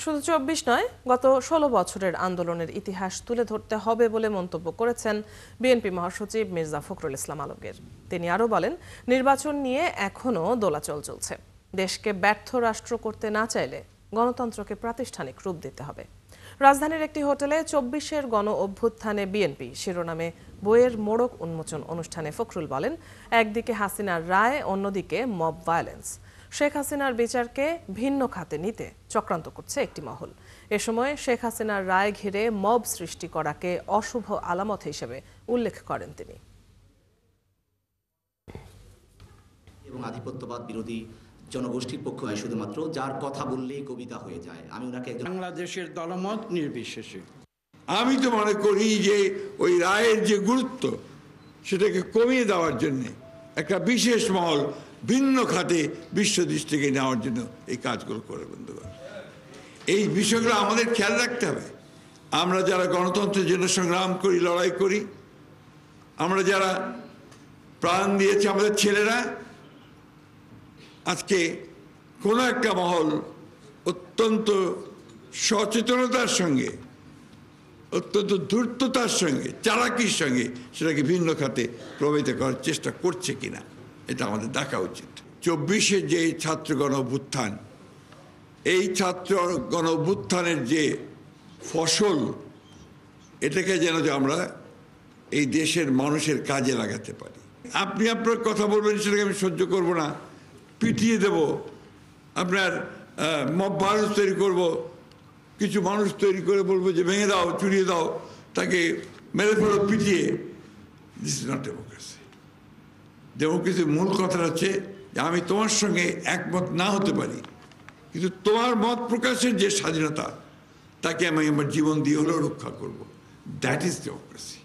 শুধু ২৪ নয়, গত ১৬ বছরের আন্দোলনের ইতিহাস তুলে ধরতে হবে বলে মন্তব্য করেছেন বিএনপি মহাসচিব মির্জা ফখরুল ইসলাম আলমগীর। তিনি আরও বলেন, নির্বাচন নিয়ে এখনও দোলাচল চলছে। দেশকে ব্যর্থ রাষ্ট্র করতে না চাইলে গণতন্ত্রকে প্রাতিষ্ঠানিক রূপ দিতে হবে। রাজধানীর একটি হোটেলে ২৪-এর গণ অভ্যুত্থানে বিএনপি শিরোনামে বইয়ের মোড়ক উন্মোচন অনুষ্ঠানে ফখরুল বলেন, একদিকে হাসিনার রায়, অন্যদিকে মব ভায়োলেন্স। শেখ হাসিনার বিচারকে ভিন্ন খাতে নিতে চক্রান্ত করছে একটি মহল। এ সময় শেখ হাসিনার রায় ঘিরে মব সৃষ্টি করাকে অশুভ আলামত হিসেবে উল্লেখ করেন তিনি। এবং আধিপত্যবাদ বিরোধী জনগোষ্ঠীর পক্ষ নয়, শুধুমাত্র যার কথা বললেই কবিতা হয়ে যায়। আমি ওনাকে বাংলাদেশের দলমত নির্বিশেষে আমি তো মনে করি যে ওই রায়ের যে গুরুত্ব সেটাকে কমিয়ে দেওয়ার জন্য একটা বিশেষ মহল ভিন্ন খাতে বিশ্ব দৃষ্টিকে নেওয়ার জন্য এই কাজগুলো করে বন্ধুগণ। এই বিষয়গুলো আমাদের খেয়াল রাখতে হবে। আমরা যারা গণতন্ত্রের জন্য সংগ্রাম করি, লড়াই করি, আমরা যারা প্রাণ দিয়েছি, আমাদের ছেলেরা, আজকে কোনো একটা মহল অত্যন্ত সচেতনতার সঙ্গে, অত্যন্ত ধূর্ততার সঙ্গে, চালাকির সঙ্গে সেটাকে ভিন্ন খাতে প্রভাবিত করার চেষ্টা করছে কিনা এটা আমাদের দেখা উচিত। ২৪-এর যে ছাত্র গণ অভ্যুত্থান, এই ছাত্র গণ অভ্যুত্থানের যে ফসল, এটাকে যেন আমরা এই দেশের মানুষের কাজে লাগাতে পারি। আপনি আপনার কথা বলবেন, সেটাকে আমি সহ্য করব না, পিটিয়ে দেব, আপনার মব ভায়োলেন্স তৈরি করব, কিছু মানুষ তৈরি করে বলবো যে ভেঙে দাও, চুরিয়ে দাও, তাকে মেরে ফেলো পিটিয়ে। This is not democracy. ডেমোক্রেসির মূল কথা হচ্ছে যে আমি তোমার সঙ্গে একমত না হতে পারি, কিন্তু তোমার মত প্রকাশের যে স্বাধীনতা, তাকে আমি আমার জীবন দিয়ে হলেও রক্ষা করব। That is democracy.